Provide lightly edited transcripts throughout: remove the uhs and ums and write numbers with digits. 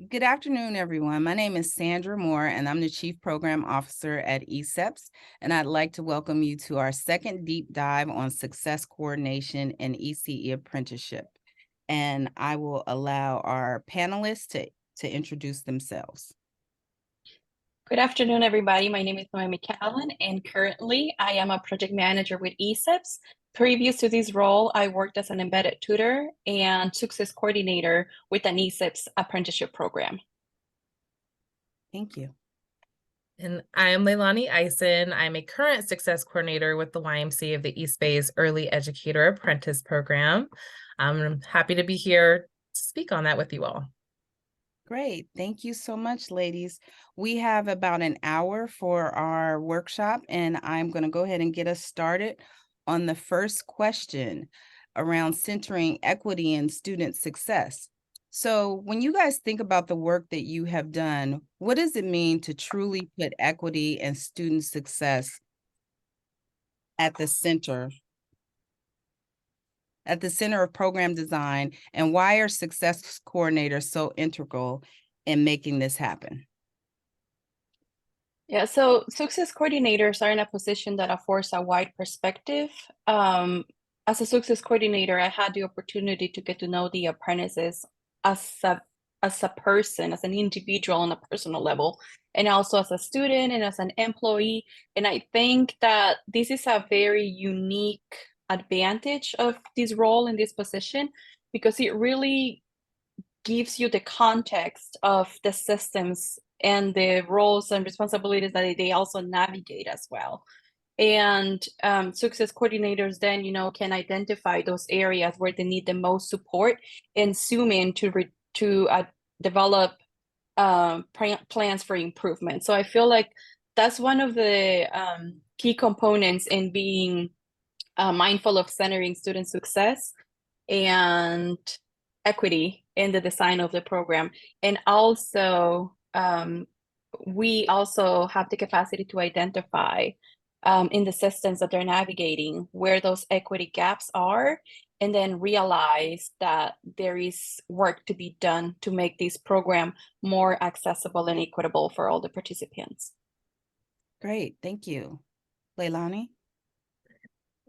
Good afternoon, everyone. My name is Sandra Moore, and I'm the Chief Program Officer at ECEPS, and I'd like to welcome you to our second deep dive on success coordination and ECE apprenticeship. And I will allow our panelists to introduce themselves. Good afternoon, everybody. My name is Noemi Callan, and currently I am a project manager with ECEPS. Previous to this role, I worked as an embedded tutor and success coordinator with an ECEPS apprenticeship program. Thank you. And I'm Leilani Eisen. I'm a current success coordinator with the YMCA of the East Bay's Early Educator Apprentice program. I'm happy to be here to speak on that with you all. Great. Thank you so much, ladies. We have about an hour for our workshop, and I'm going to go ahead and get us started on the first question around centering equity and student success. So when you guys think about the work that you have done, what does it mean to truly put equity and student success at the center of program design, and why are success coordinators so integral in making this happen? Yeah, so success coordinators are in a position that affords a wide perspective. As a success coordinator, I had the opportunity to get to know the apprentices as a person, as an individual on a personal level, and also as a student and as an employee. And I think that this is a very unique advantage of this role in this position, because it really gives you the context of the systems and the roles and responsibilities that they also navigate as well. And success coordinators then, can identify those areas where they need the most support and zoom in to develop plans for improvement. So I feel like that's one of the key components in being mindful of centering student success and equity in the design of the program. And also, we also have the capacity to identify in the systems that they're navigating where those equity gaps are, and then realize that there is work to be done to make this program more accessible and equitable for all the participants. Great, thank you. Leilani?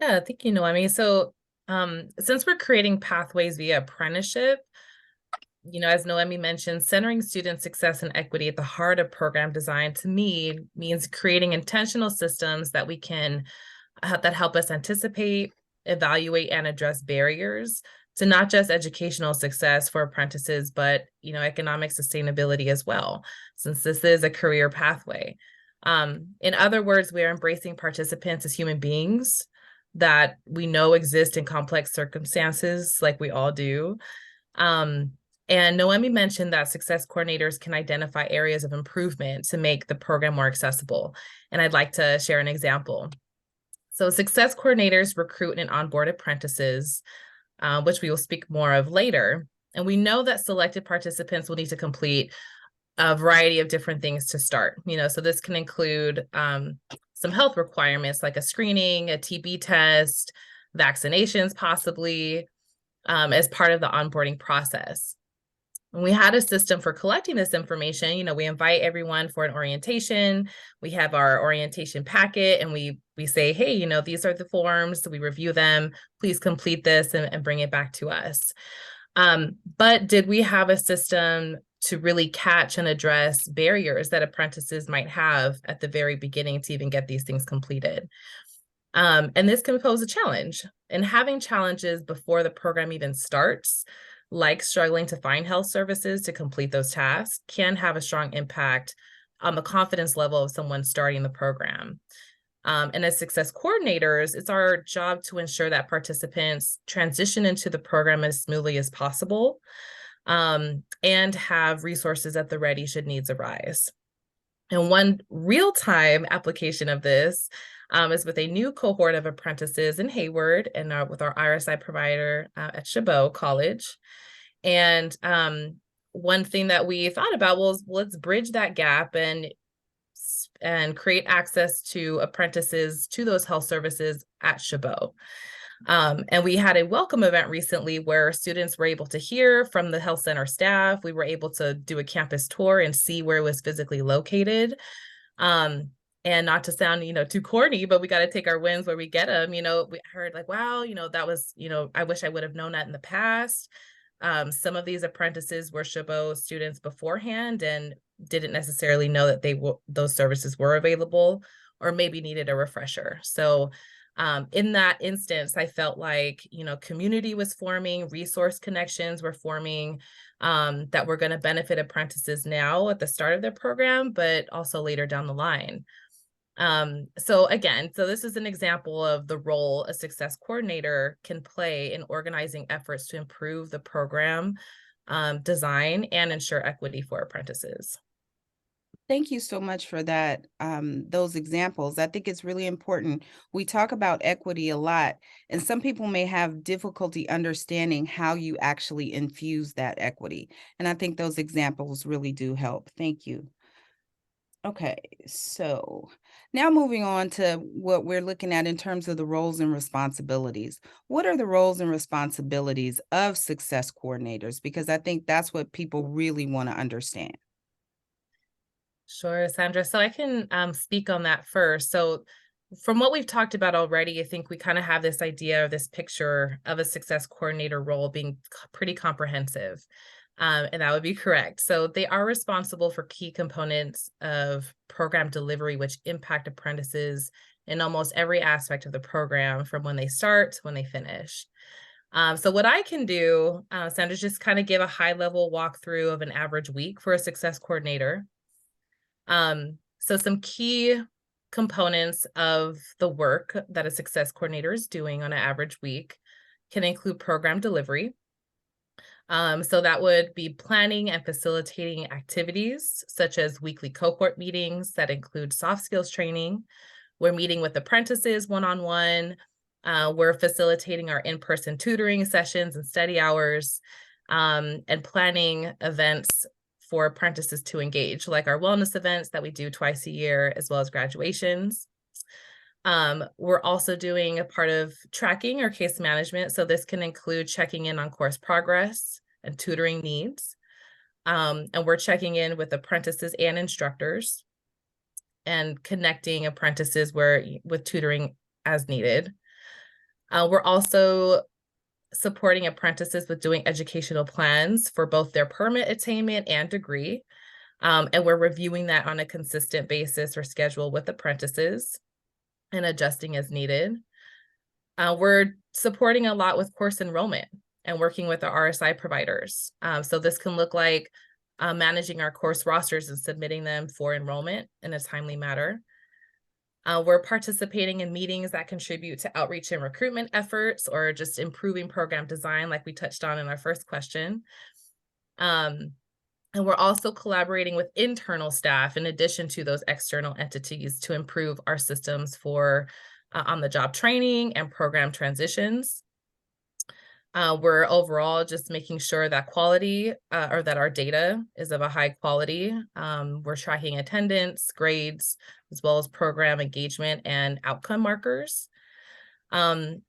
Yeah, thank you, Noemi. So since we're creating pathways via apprenticeship, as Noemi mentioned, centering student success and equity at the heart of program design to me means creating intentional systems that we can that help us anticipate, evaluate, and address barriers to not just educational success for apprentices, but economic sustainability as well, since this is a career pathway. In other words, we are embracing participants as human beings that we know exist in complex circumstances, like we all do. And Noemi mentioned that success coordinators can identify areas of improvement to make the program more accessible. And I'd like to share an example. So success coordinators recruit and onboard apprentices, which we will speak more of later. And we know that selected participants will need to complete a variety of different things to start. So this can include some health requirements like a screening, a TB test, vaccinations possibly, as part of the onboarding process. And we had a system for collecting this information. We invite everyone for an orientation. We have our orientation packet, and we say, hey, these are the forms. So we review them. Please complete this and bring it back to us. But did we have a system to really catch and address barriers that apprentices might have at the very beginning to even get these things completed? And this can pose a challenge. And having challenges before the program even starts, like struggling to find health services to complete those tasks, can have a strong impact on the confidence level of someone starting the program. And as success coordinators, it's our job to ensure that participants transition into the program as smoothly as possible, and have resources at the ready should needs arise. And one real-time application of this is with a new cohort of apprentices in Hayward and with our RSI provider at Chabot College. And one thing that we thought about was, let's bridge that gap and create access to apprentices to those health services at Chabot. And we had a welcome event recently where students were able to hear from the health center staff. We were able to do a campus tour and see where it was physically located. And not to sound, too corny, but we got to take our wins where we get them. We heard like, wow, that was, I wish I would have known that in the past. Some of these apprentices were Chabot students beforehand and didn't necessarily know that those services were available, or maybe needed a refresher. So in that instance, I felt like, community was forming, resource connections were forming, that were going to benefit apprentices now at the start of their program, but also later down the line. So this is an example of the role a success coordinator can play in organizing efforts to improve the program design and ensure equity for apprentices. Thank you so much for that, those examples. I think it's really important. We talk about equity a lot, and some people may have difficulty understanding how you actually infuse that equity. And I think those examples really do help. Thank you. Okay, so now moving on to what we're looking at in terms of the roles and responsibilities. What are the roles and responsibilities of success coordinators? Because I think that's what people really want to understand. Sure, Sandra. So I can speak on that first. So from what we've talked about already, I think we kind of have this idea or this picture of a success coordinator role being pretty comprehensive. And that would be correct. So they are responsible for key components of program delivery, which impact apprentices in almost every aspect of the program, from when they start to when they finish. So what I can do, Sandra, is just kind of give a high-level walkthrough of an average week for a success coordinator. So some key components of the work that a success coordinator is doing on an average week can include program delivery. So that would be planning and facilitating activities such as weekly cohort meetings that include soft skills training. We're meeting with apprentices one-on-one. We're facilitating our in-person tutoring sessions and study hours, and planning events for apprentices to engage, like our wellness events that we do twice a year, as well as graduations. We're also doing a part of tracking or case management. So this can include checking in on course progress and tutoring needs. And we're checking in with apprentices and instructors and connecting apprentices with tutoring as needed. We're also supporting apprentices with doing educational plans for both their permit attainment and degree. And we're reviewing that on a consistent basis or schedule with apprentices and adjusting as needed. We're supporting a lot with course enrollment and working with the RSI providers. So this can look like managing our course rosters and submitting them for enrollment in a timely manner. We're participating in meetings that contribute to outreach and recruitment efforts, or just improving program design, like we touched on in our first question. And we're also collaborating with internal staff in addition to those external entities to improve our systems for on-the-job training and program transitions. We're overall just making sure that quality or that our data is of a high quality. We're tracking attendance, grades, as well as program engagement and outcome markers. And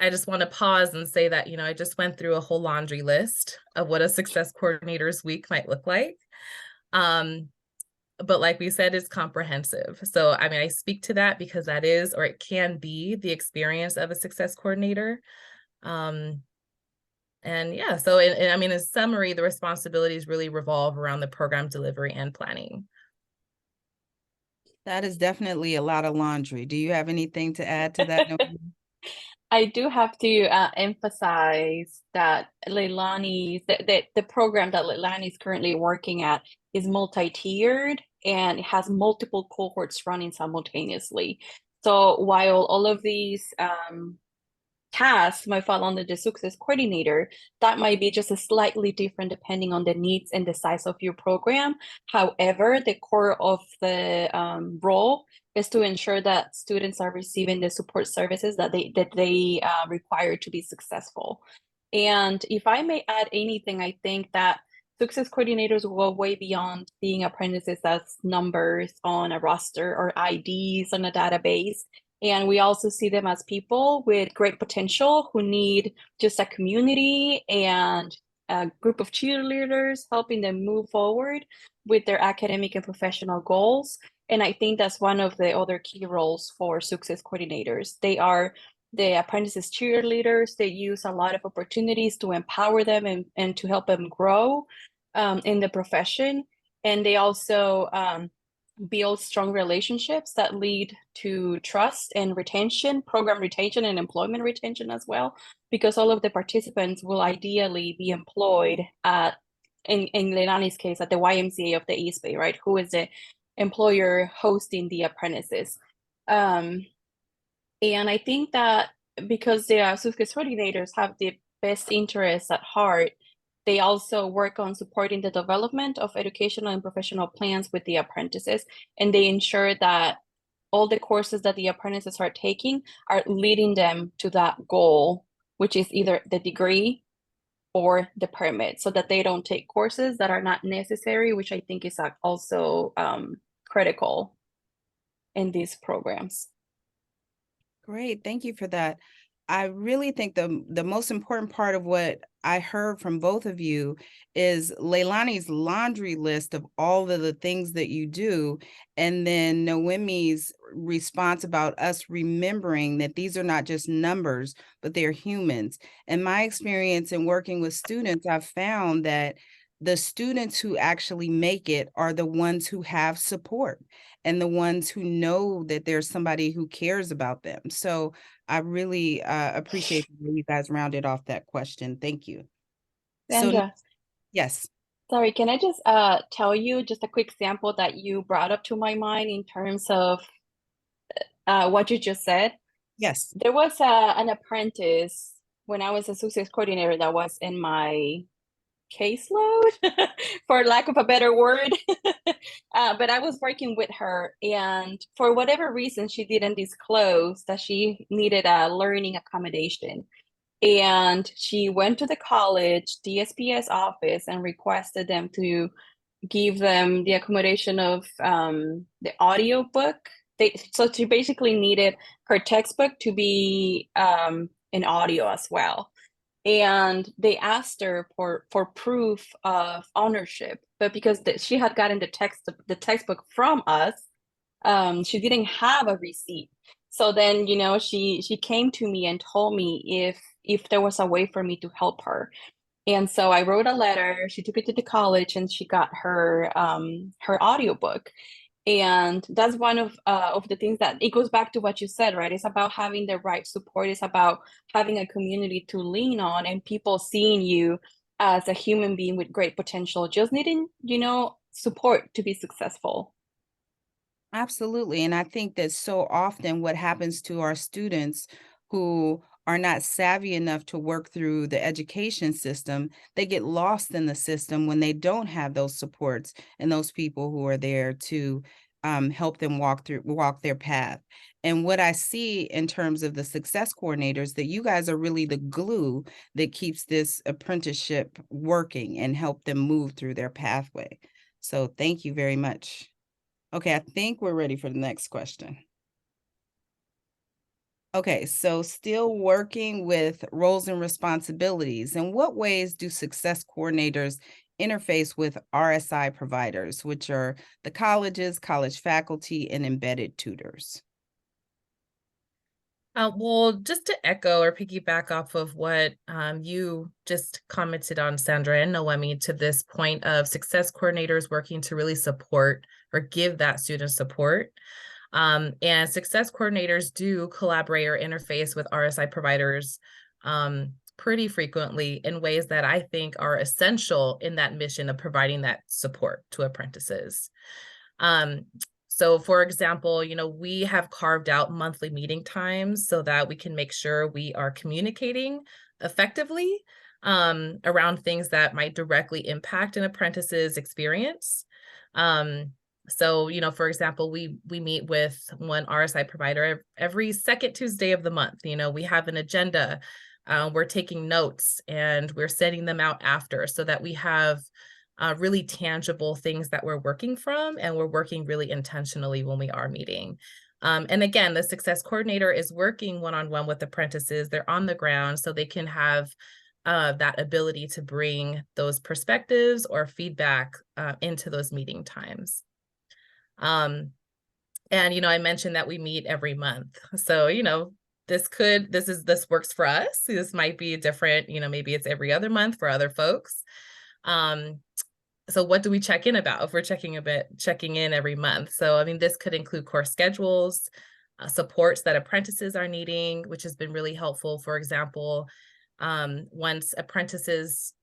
I just want to pause and say that, I just went through a whole laundry list of what a success coordinator's week might look like. But like we said, it's comprehensive. So, I speak to that because that is, or it can be, the experience of a success coordinator. And yeah, so in summary, the responsibilities really revolve around the program delivery and planning. That is definitely a lot of laundry. Do you have anything to add to that? I do have to emphasize that the program that Leilani is currently working at is multi-tiered and it has multiple cohorts running simultaneously. So while all of these tasks might fall under the success coordinator, that might be just a slightly different depending on the needs and the size of your program. However, the core of the role is to ensure that students are receiving the support services that they require to be successful. And if I may add anything, I think that success coordinators go way beyond being apprentices as numbers on a roster or IDs on a database. And we also see them as people with great potential who need just a community and a group of cheerleaders helping them move forward with their academic and professional goals. And I think that's one of the other key roles for success coordinators. They are the apprentices cheerleaders. They use a lot of opportunities to empower them and to help them grow in the profession. And they also build strong relationships that lead to trust and retention, program retention and employment retention as well, because all of the participants will ideally be employed at, in Leilani's case, at the YMCA of the East Bay, right? Who is the employer hosting the apprentices. And I think that because the success coordinators have the best interests at heart, they also work on supporting the development of educational and professional plans with the apprentices, and they ensure that all the courses that the apprentices are taking are leading them to that goal, which is either the degree or the permit, so that they don't take courses that are not necessary, which I think is also critical in these programs. Great, thank you for that. I really think the most important part of what I heard from both of you is Leilani's laundry list of all of the things that you do, and then Noemi's response about us remembering that these are not just numbers, but they're humans. In my experience in working with students, I've found that the students who actually make it are the ones who have support and the ones who know that there's somebody who cares about them. So I really appreciate the way you guys rounded off that question. Thank you. So Sandra, yes, sorry, can I just tell you just a quick sample that you brought up to my mind in terms of what you just said? yes. There was an apprentice when I was a success coordinator that was in my caseload, for lack of a better word. But I was working with her, and for whatever reason, she didn't disclose that she needed a learning accommodation. And she went to the college DSPS office and requested them to give them the accommodation of the audio book. So she basically needed her textbook to be in audio as well. And they asked her for proof of ownership, but because she had gotten the textbook from us, she didn't have a receipt. So then, you know, she came to me and told me if there was a way for me to help her. And so I wrote a letter, she took it to the college, and she got her her audiobook. And that's one of the things that it goes back to what you said, right? It's about having the right support. It's about having a community to lean on and people seeing you as a human being with great potential, just needing, you know, support to be successful. Absolutely. And I think that so often what happens to our students who are not savvy enough to work through the education system, they get lost in the system when they don't have those supports and those people who are there to help them walk their path. And what I see in terms of the success coordinators, that you guys are really the glue that keeps this apprenticeship working and help them move through their pathway. So thank you very much. Okay, I think we're ready for the next question. Okay, so still working with roles and responsibilities. In what ways do success coordinators interface with RSI providers, which are the colleges, college faculty, and embedded tutors? Well, just to echo or piggyback off of what you just commented on, Sandra and Noemi, to this point of success coordinators working to really support or give that student support. And success coordinators do collaborate or interface with RSI providers pretty frequently in ways that I think are essential in that mission of providing that support to apprentices. So for example, you know, we have carved out monthly meeting times so that we can make sure we are communicating effectively around things that might directly impact an apprentice's experience. So, you know, for example, we meet with one RSI provider every second Tuesday of the month. You know, we have an agenda, we're taking notes, and we're sending them out after so that we have really tangible things that we're working from, and we're working really intentionally when we are meeting. And again, the success coordinator is working one-on-one with apprentices. They're on the ground, so they can have that ability to bring those perspectives or feedback into those meeting times. And, I mentioned that we meet every month. So, this works for us. This might be different, maybe it's every other month for other folks. So what do we check in about if we're checking in every month? So, this could include course schedules, supports that apprentices are needing, which has been really helpful. For example, once apprentices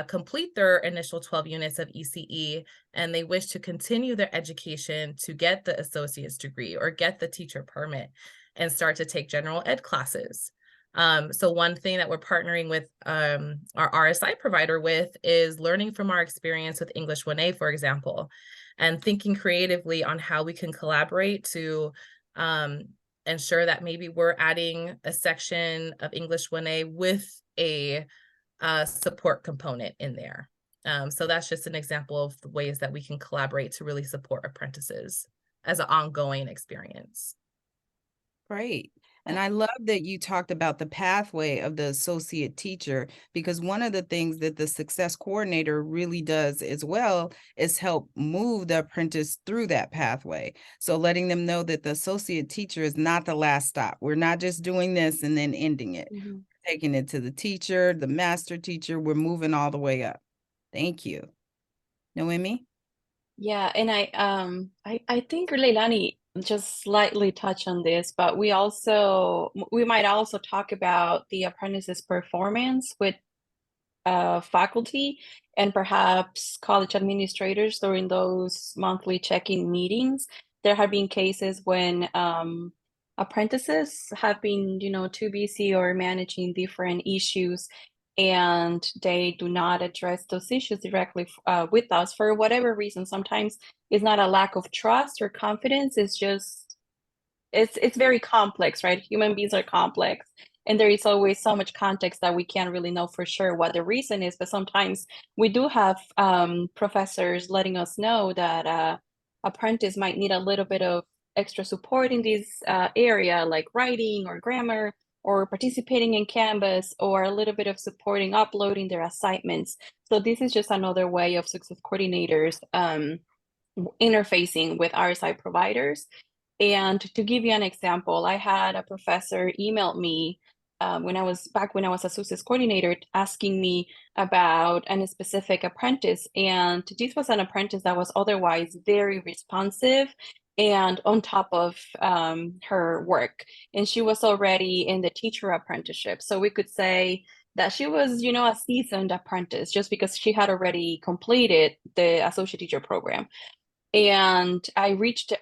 complete their initial 12 units of ECE and they wish to continue their education to get the associate's degree or get the teacher permit and start to take general ed classes. So one thing that we're partnering with our RSI provider with is learning from our experience with English 1A, for example, and thinking creatively on how we can collaborate to ensure that maybe we're adding a section of English 1A with a support component in there. So that's just an example of the ways that we can collaborate to really support apprentices as an ongoing experience. Great. And I love that you talked about the pathway of the associate teacher, because one of the things that the success coordinator really does as well is help move the apprentice through that pathway. So letting them know that the associate teacher is not the last stop. We're not just doing this and then ending it. Mhm. Taking it to the teacher, the master teacher, we're moving all the way up. Thank you. Noemi? Yeah, and I think Leilani just slightly touched on this, but we might also talk about the apprentice's performance with faculty and perhaps college administrators during those monthly check-in meetings. There have been cases when apprentices have been, too busy or managing different issues, and they do not address those issues directly with us for whatever reason. Sometimes it's not a lack of trust or confidence, it's just it's very complex, right? Human beings are complex, and there is always so much context that we can't really know for sure what the reason is. But sometimes we do have professors letting us know that apprentice might need a little bit of extra support in this area, like writing or grammar or participating in Canvas, or a little bit of supporting uploading their assignments. So this is just another way of success coordinators interfacing with RSI providers. And to give you an example, I had a professor email me when I was a success coordinator, asking me about a specific apprentice. And this was an apprentice that was otherwise very responsive and on top of her work. And she was already in the teacher apprenticeship. So we could say that she was, a seasoned apprentice just because she had already completed the associate teacher program. And I reached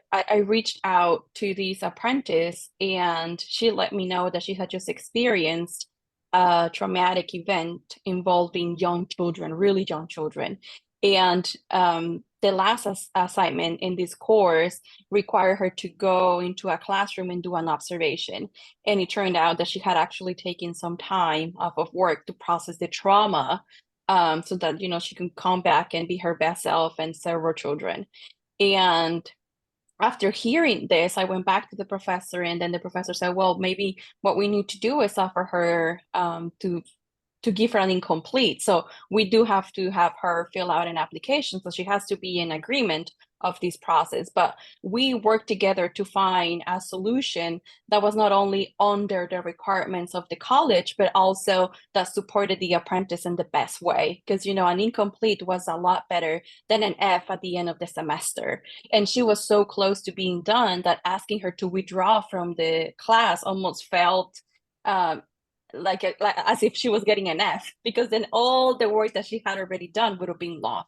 out to this apprentice, and she let me know that she had just experienced a traumatic event involving young children, really young children. And the last assignment in this course required her to go into a classroom and do an observation. And it turned out that she had actually taken some time off of work to process the trauma, so that, she can come back and be her best self and serve her children. And after hearing this, I went back to the professor, and then the professor said, well, maybe what we need to do is offer her to give her an incomplete. So we do have to have her fill out an application. So she has to be in agreement of this process. But we worked together to find a solution that was not only under the requirements of the college, but also that supported the apprentice in the best way. Because, an incomplete was a lot better than an F at the end of the semester. And she was so close to being done that asking her to withdraw from the class almost felt like as if she was getting an F, because then all the work that she had already done would have been lost.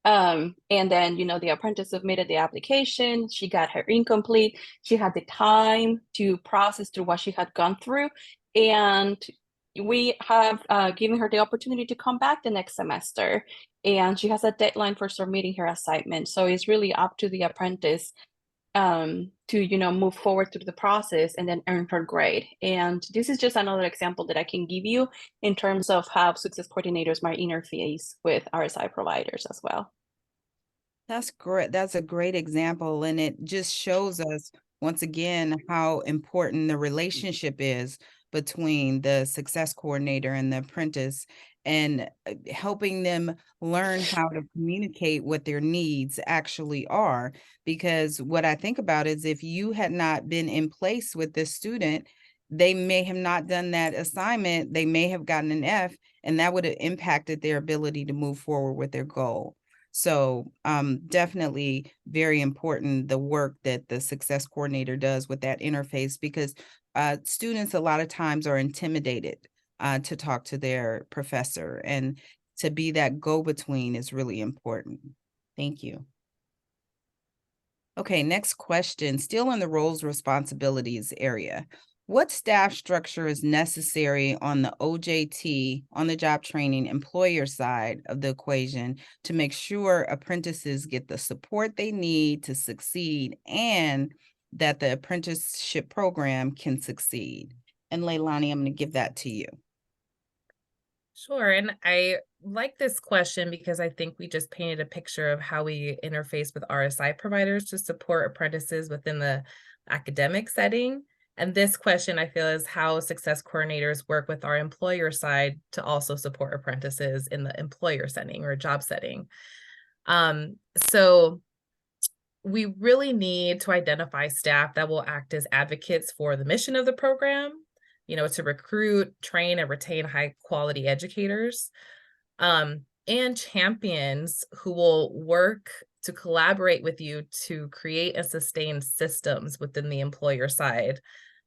And then, the apprentice submitted the application. She got her incomplete. She had the time to process through what she had gone through. And we have given her the opportunity to come back the next semester. And she has a deadline for submitting her assignment. So it's really up to the apprentice to move forward through the process and then earn her grade. And this is just another example that I can give you in terms of how success coordinators might interface with RSI providers as well. That's great. That's a great example. And it just shows us once again, how important the relationship is between the success coordinator and the apprentice, and helping them learn how to communicate what their needs actually are. Because what I think about is, if you had not been in place with this student, they may have not done that assignment, they may have gotten an F, and that would have impacted their ability to move forward with their goal. So definitely very important, the work that the success coordinator does with that interface, because students a lot of times are intimidated to talk to their professor, and to be that go-between is really important. Thank you. Okay, next question, still in the roles responsibilities area. What staff structure is necessary on the OJT, on the job training employer side of the equation, to make sure apprentices get the support they need to succeed, and that the apprenticeship program can succeed? And Leilani, I'm going to give that to you. Sure. And I like this question because I think we just painted a picture of how we interface with RSI providers to support apprentices within the academic setting. And this question, I feel, is how success coordinators work with our employer side to also support apprentices in the employer setting or job setting. So we really need to identify staff that will act as advocates for the mission of the program, to recruit, train, and retain high quality educators, and champions who will work to collaborate with you to create and sustain systems within the employer side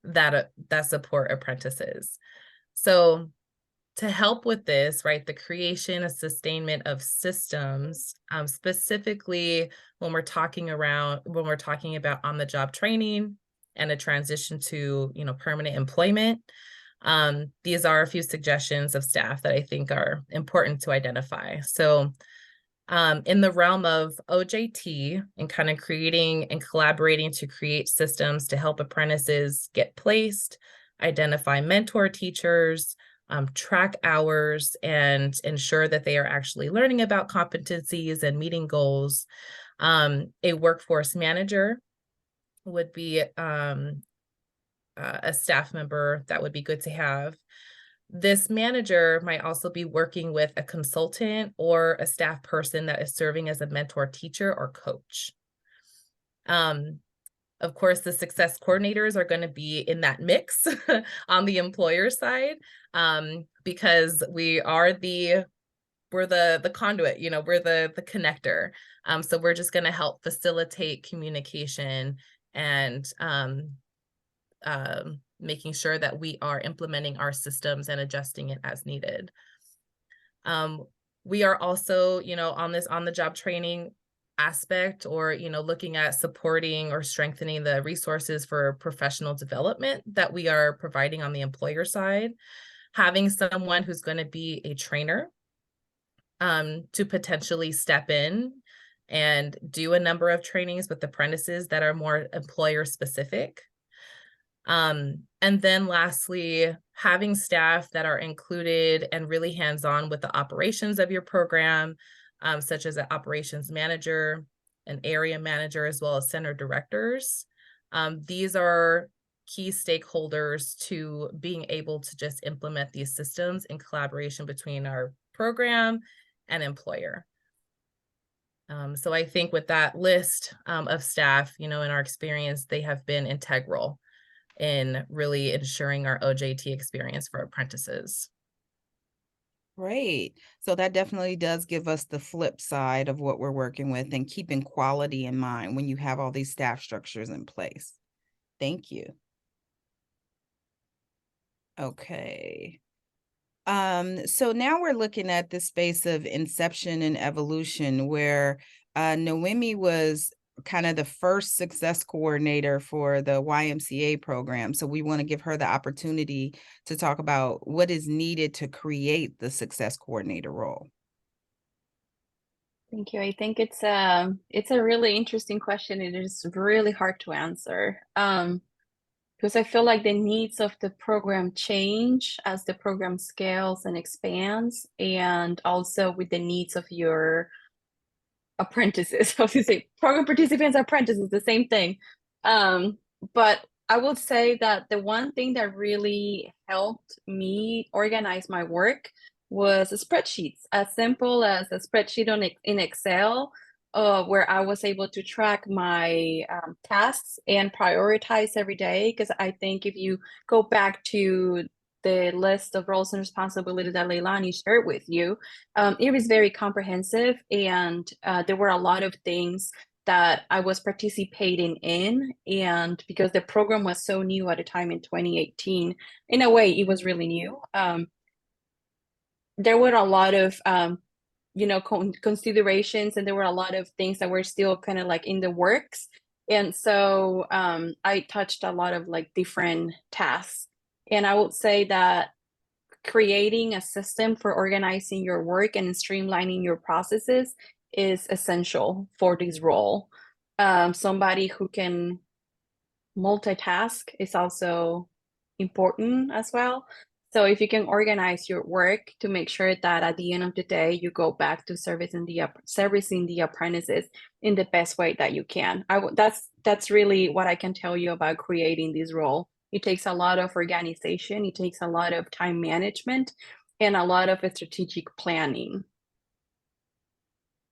that support apprentices. So to help with this, right, the creation and sustainment of systems, specifically when we're talking about on-the-job training and a transition to, permanent employment, these are a few suggestions of staff that I think are important to identify. So in the realm of OJT and kind of creating and collaborating to create systems to help apprentices get placed, identify mentor teachers, track hours, and ensure that they are actually learning about competencies and meeting goals. A workforce manager would be a staff member that would be good to have. This manager might also be working with a consultant or a staff person that is serving as a mentor teacher or coach. Of course, the success coordinators are going to be in that mix on the employer side, because we're the conduit, we're the connector. So we're just going to help facilitate communication and making sure that we are implementing our systems and adjusting it as needed. We are also, on the job training aspect, or, looking at supporting or strengthening the resources for professional development that we are providing on the employer side, having someone who's going to be a trainer to potentially step in and do a number of trainings with apprentices that are more employer specific. And then lastly, having staff that are included and really hands-on with the operations of your program, such as an operations manager, an area manager, as well as center directors. These are key stakeholders to being able to just implement these systems in collaboration between our program and employer. So I think with that list of staff, in our experience, they have been integral in really ensuring our OJT experience for apprentices. Great. So that definitely does give us the flip side of what we're working with, and keeping quality in mind when you have all these staff structures in place. Thank you. Okay. So now we're looking at the space of inception and evolution, where Noemi was kind of the first success coordinator for the YMCA program. So we want to give her the opportunity to talk about what is needed to create the success coordinator role. Thank you. I think it's a really interesting question. It is really hard to answer. Because I feel like the needs of the program change as the program scales and expands, and also with the needs of your apprentices. I was gonna say program participants, apprentices, the same thing. But I would say that the one thing that really helped me organize my work was spreadsheets, as simple as a spreadsheet in Excel, where I was able to track my tasks and prioritize every day. Because I think if you go back to the list of roles and responsibilities that Leilani shared with you, it was very comprehensive, and there were a lot of things that I was participating in. And because the program was so new at the time in 2018, in a way, it was really new. There were a lot of, considerations, and there were a lot of things that were still kind of like in the works. And so I touched a lot of like different tasks. And I would say that creating a system for organizing your work and streamlining your processes is essential for this role. Somebody who can multitask is also important as well. So if you can organize your work to make sure that at the end of the day, you go back to servicing the apprentices in the best way that you can. That's really what I can tell you about creating this role. It takes a lot of organization, it takes a lot of time management, and a lot of strategic planning.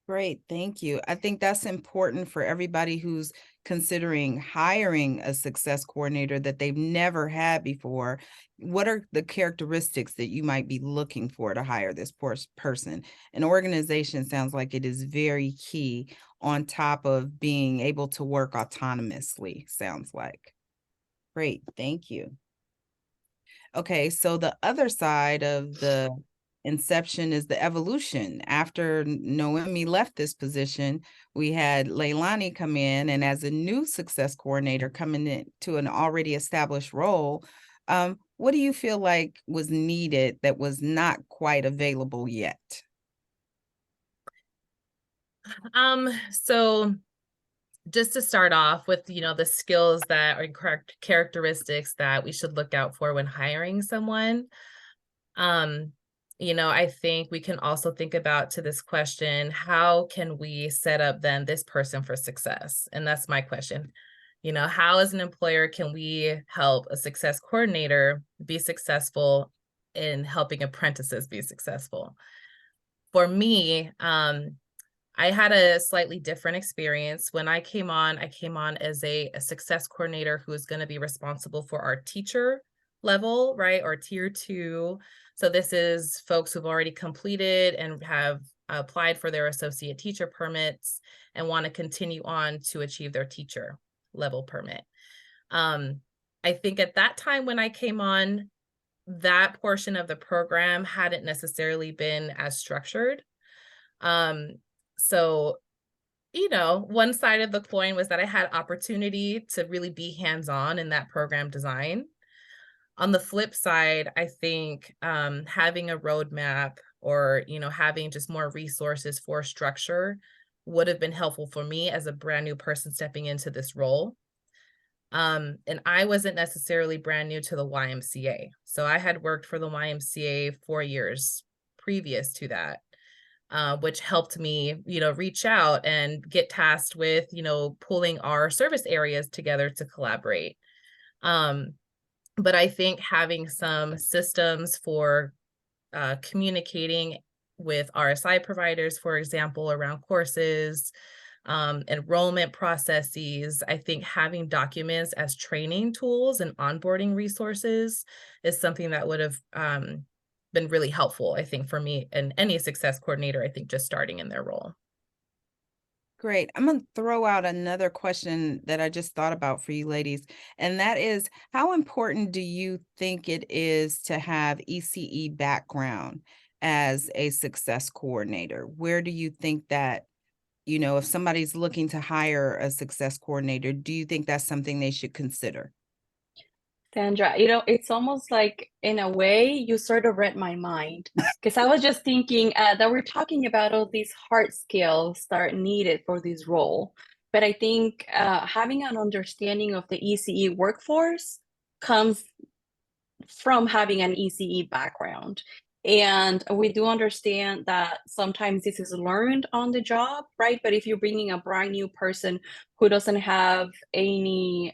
Great, thank you. I think that's important for everybody who's considering hiring a success coordinator that they've never had before. What are the characteristics that you might be looking for to hire this person? An organization sounds like it is very key, on top of being able to work autonomously, sounds like. Great, thank you. Okay, so the other side of the inception is the evolution. After Noemi left this position, we had Leilani come in, and as a new success coordinator coming into an already established role, what do you feel like was needed that was not quite available yet? So just to start off with, the skills that are correct characteristics that we should look out for when hiring someone. I think we can also think about to this question, how can we set up then this person for success? And that's my question. How as an employer can we help a success coordinator be successful in helping apprentices be successful? For me, I had a slightly different experience. When I came on as a success coordinator who is going to be responsible for our teacher level, right? Or tier 2. So this is folks who've already completed and have applied for their associate teacher permits and want to continue on to achieve their teacher level permit. I think at that time when I came on, that portion of the program hadn't necessarily been as structured. So, one side of the coin was that I had opportunity to really be hands-on in that program design. On the flip side, I think having a roadmap or, having just more resources for structure would have been helpful for me as a brand new person stepping into this role. And I wasn't necessarily brand new to the YMCA. So I had worked for the YMCA 4 years previous to that. Which helped me, reach out and get tasked with, pulling our service areas together to collaborate. But I think having some systems for communicating with RSI providers, for example, around courses, enrollment processes, I think having documents as training tools and onboarding resources is something that would have been really helpful, I think, for me and any success coordinator, I think, just starting in their role. Great. I'm going to throw out another question that I just thought about for you ladies, and that is, how important do you think it is to have ECE background as a success coordinator? Where do you think that, if somebody's looking to hire a success coordinator, do you think that's something they should consider? Sandra, it's almost like, in a way, you sort of read my mind, because I was just thinking that we're talking about all these hard skills that are needed for this role. But I think having an understanding of the ECE workforce comes from having an ECE background. And we do understand that sometimes this is learned on the job, right? But if you're bringing a brand new person who doesn't have any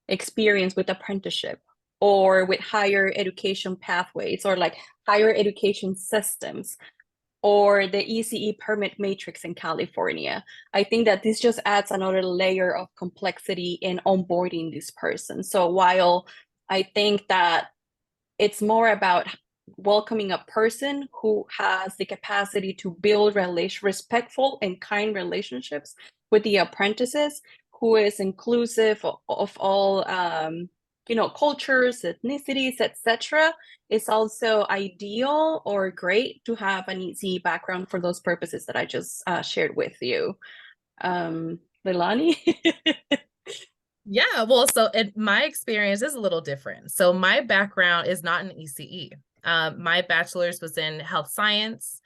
experience with apprenticeship or with higher education pathways or like higher education systems or the ECE permit matrix in California, I think that this just adds another layer of complexity in onboarding this person. So while I think that it's more about welcoming a person who has the capacity to build respectful and kind relationships with the apprentices, who is inclusive of all cultures, ethnicities, etc. It's also ideal or great to have an ECE background for those purposes that I just shared with you. Leilani? Yeah, well, so my experience is a little different. So my background is not in ECE. My bachelor's was in health science.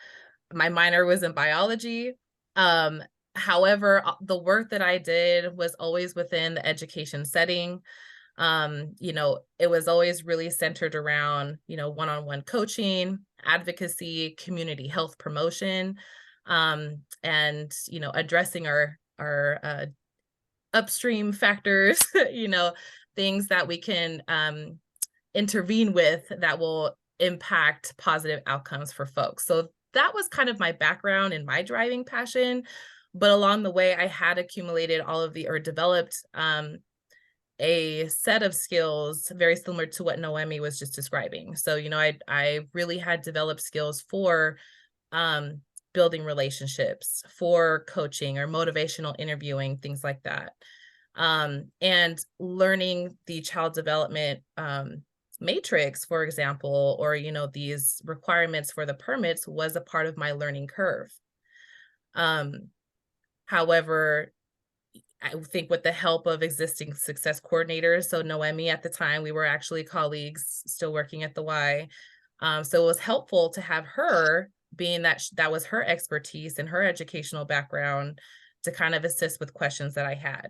My minor was in biology. However, the work that I did was always within the education setting. It was always really centered around, one-on-one coaching, advocacy, community health promotion, and, addressing our upstream factors, things that we can intervene with that will impact positive outcomes for folks. So that was kind of my background and my driving passion. But along the way, I had accumulated or developed a set of skills very similar to what Noemi was just describing. So, I really had developed skills for building relationships, for coaching or motivational interviewing, things like that. And learning the child development matrix, for example, or, these requirements for the permits was a part of my learning curve. However, I think with the help of existing success coordinators, so Noemi at the time, we were actually colleagues still working at the Y. So it was helpful to have her, being that was her expertise and her educational background, to kind of assist with questions that I had.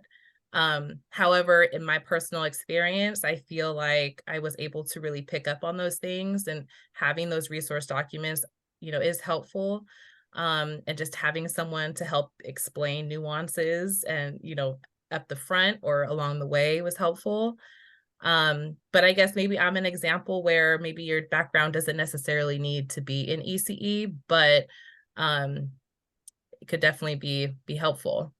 However, in my personal experience, I feel like I was able to really pick up on those things, and having those resource documents, is helpful. And just having someone to help explain nuances and, at the front or along the way was helpful. But I guess maybe I'm an example where maybe your background doesn't necessarily need to be in ECE, but it could definitely be helpful.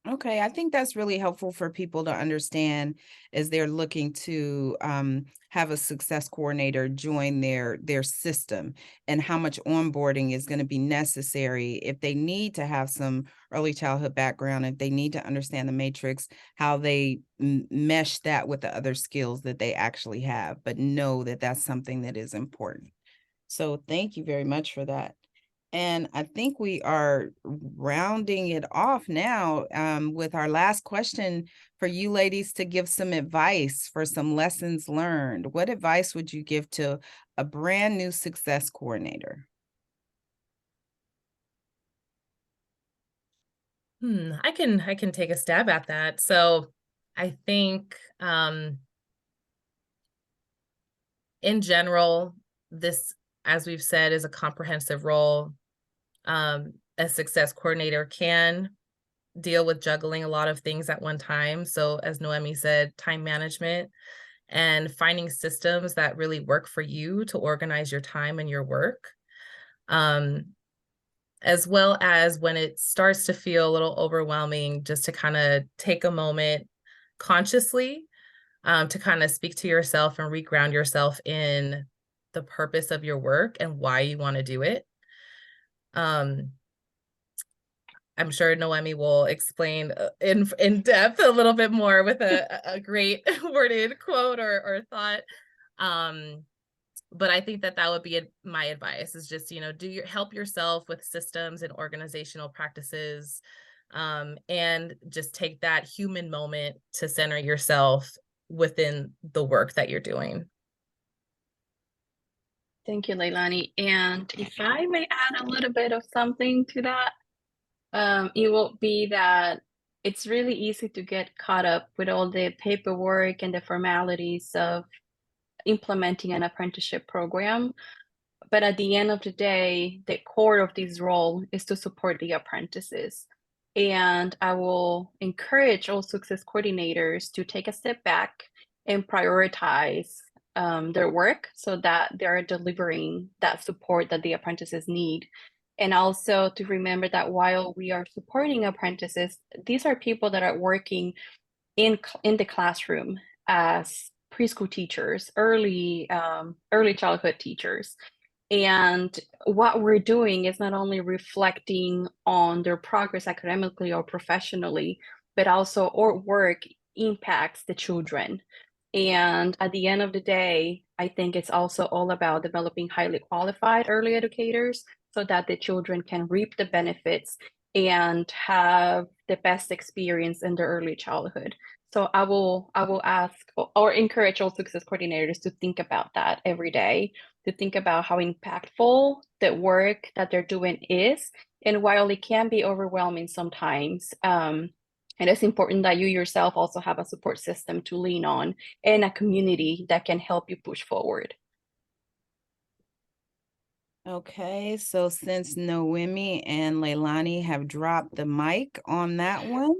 Okay, I think that's really helpful for people to understand as they're looking to have a success coordinator join their system, and how much onboarding is going to be necessary if they need to have some early childhood background, if they need to understand the matrix, how they mesh that with the other skills that they actually have, but know that that's something that is important. So thank you very much for that. And I think we are rounding it off now with our last question for you ladies to give some advice for some lessons learned. What advice would you give to a brand new success coordinator? I can take a stab at that. So I think in general, this, as we've said, is a comprehensive role. A success coordinator can deal with juggling a lot of things at one time. So as Noemi said, time management and finding systems that really work for you to organize your time and your work. As well as when it starts to feel a little overwhelming, just to kind of take a moment consciously to kind of speak to yourself and reground yourself in the purpose of your work and why you want to do it. I'm sure Noemi will explain in depth a little bit more with a great worded quote or thought. But I think that would be my advice, is just, help yourself with systems and organizational practices, and just take that human moment to center yourself within the work that you're doing. Thank you, Leilani. And if I may add a little bit of something to that, it will be that it's really easy to get caught up with all the paperwork and the formalities of implementing an apprenticeship program. But at the end of the day, the core of this role is to support the apprentices. And I will encourage all success coordinators to take a step back and prioritize their work so that they're delivering that support that the apprentices need. And also to remember that while we are supporting apprentices, these are people that are working in the classroom as preschool teachers, early childhood teachers. And what we're doing is not only reflecting on their progress academically or professionally, but also our work impacts the children. And at the end of the day, I think it's also all about developing highly qualified early educators so that the children can reap the benefits and have the best experience in their early childhood. So I will ask or encourage all success coordinators to think about that every day, to think about how impactful the work that they're doing is. And while it can be overwhelming sometimes, it is important that you yourself also have a support system to lean on and a community that can help you push forward. Okay, so since Noemi and Leilani have dropped the mic on that one,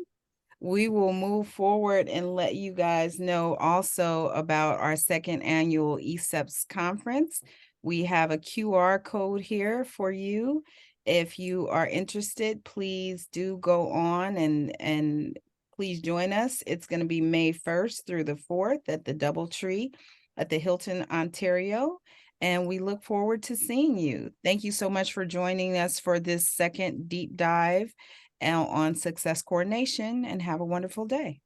we will move forward and let you guys know also about our second annual ECEPS conference. We have a QR code here for you. If you are interested, please do go on and please join us. It's going to be May 1st through the 4th at the DoubleTree at the Hilton, Ontario. And we look forward to seeing you. Thank you so much for joining us for this second deep dive on success coordination, and have a wonderful day.